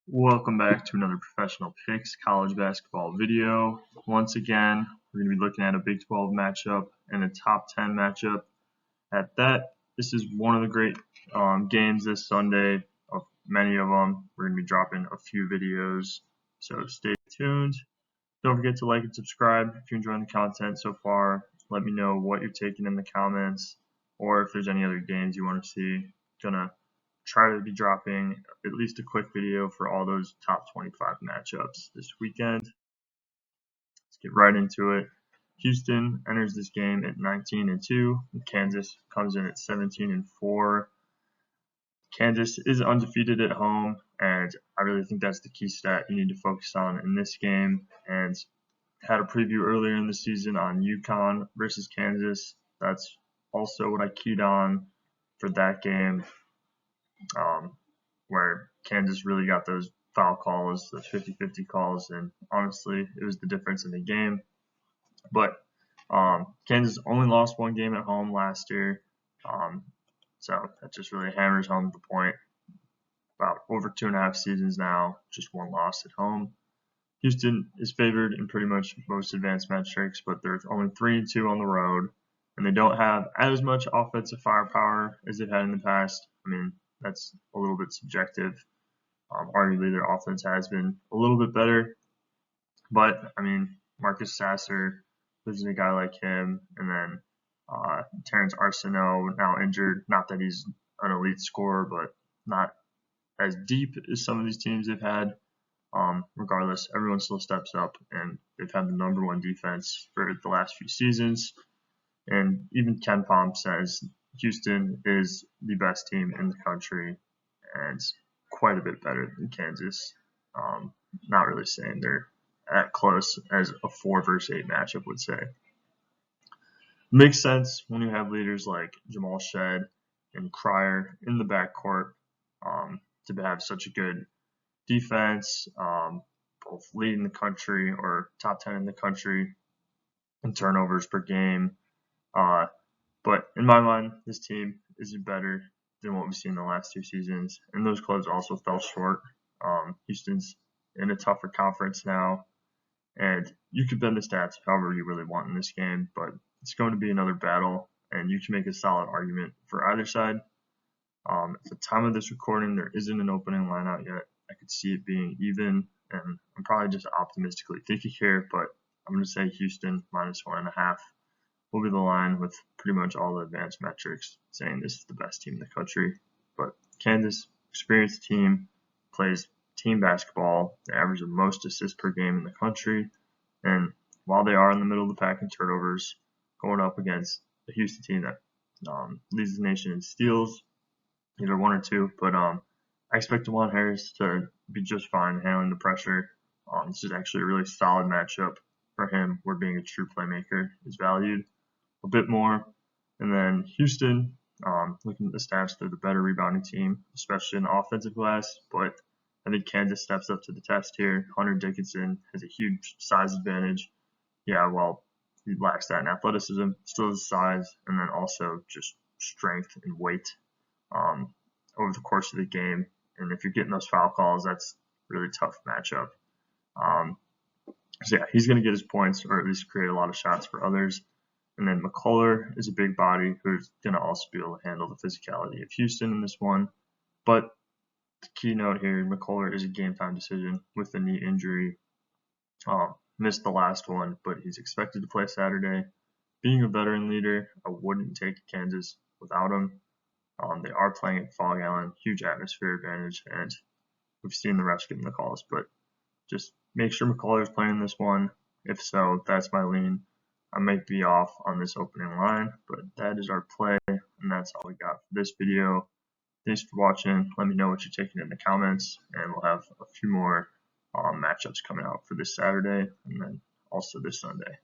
Welcome back to another Professional Picks college basketball video. Once again, we're going to be looking at a Big 12 matchup and a top 10 matchup. At that, this is one of the great games this Sunday. Of many of them, we're going to be dropping a few videos, so stay tuned. Don't forget to like and subscribe if you're enjoying the content so far. Let me know what you're taking in the comments, or if there's any other games you want to see. Gonna try to be dropping at least a quick video for all those top 25 matchups this weekend. Let's get right into it. Houston enters this game at 19-2. Kansas comes in at 17-4. Kansas is undefeated at home, and I really think that's the key stat you need to focus on in this game. And had a preview earlier in the season on UConn versus Kansas. That's also what I keyed on for that game. Where Kansas really got those foul calls, those 50-50 calls, and honestly, it was the difference in the game. But Kansas only lost one game at home last year, so that just really hammers home the point. About over 2.5 seasons now, just one loss at home. Houston is favored in pretty much most advanced metrics, but they're only 3-2 on the road, and they don't have as much offensive firepower as they've had in the past. I mean, that's a little bit subjective. Arguably, their offense has been a little bit better, but I mean, Marcus Sasser, losing a guy like him, and then Terrence Arsenault now injured. Not that he's an elite scorer, but not as deep as some of these teams they've had. Regardless, everyone still steps up, and they've had the #1 defense for the last few seasons. And even KenPom says Houston is the best team in the country and quite a bit better than Kansas. Not really saying they're that close as a 4 versus 8 matchup would say. Makes sense when you have leaders like Jamal Shead and Cryer in the backcourt to have such a good defense, both leading the country or top 10 in the country in turnovers per game. But in my mind, this team is better than what we've seen in the last 2 seasons, and those clubs also fell short. Houston's in a tougher conference now, and you could bend the stats however you really want in this game, but it's going to be another battle, and you can make a solid argument for either side. At the time of this recording, there isn't an opening line out yet. I could see it being even, and I'm probably just optimistically thinking here, but I'm going to say Houston -1.5 will be the line, with pretty much all the advanced metrics saying this is the best team in the country. But Kansas, experienced team, plays team basketball. They average the most assists per game in the country, and while they are in the middle of the pack in turnovers, going up against the Houston team that leads the nation in steals, either 1 or 2, but I expect DeJuan Harris to be just fine handling the pressure. This is actually a really solid matchup for him, where being a true playmaker is valued a bit more. And then Houston, looking at the stats, they're the better rebounding team, especially in the offensive glass, but I think Kansas steps up to the test here. Hunter Dickinson has a huge size advantage. Yeah, well, he lacks that in athleticism, still has size, and then also just strength and weight over the course of the game. And if you're getting those foul calls, that's a really tough matchup. So yeah, he's going to get his points, or at least create a lot of shots for others. And then McCullar is a big body who's going to also be able to handle the physicality of Houston in this one. But the key note here, McCullar is a game-time decision with the knee injury. Missed the last one, but he's expected to play Saturday. Being a veteran leader, I wouldn't take Kansas without him. They are playing at Fog Allen, huge atmosphere advantage, and we've seen the refs getting the calls. But just make sure McCullar is playing this one. If so, that's my lean. I might be off on this opening line, but that is our play, and that's all we got for this video. Thanks for watching. Let me know what you're taking in the comments, and we'll have a few more matchups coming out for this Saturday and then also this Sunday.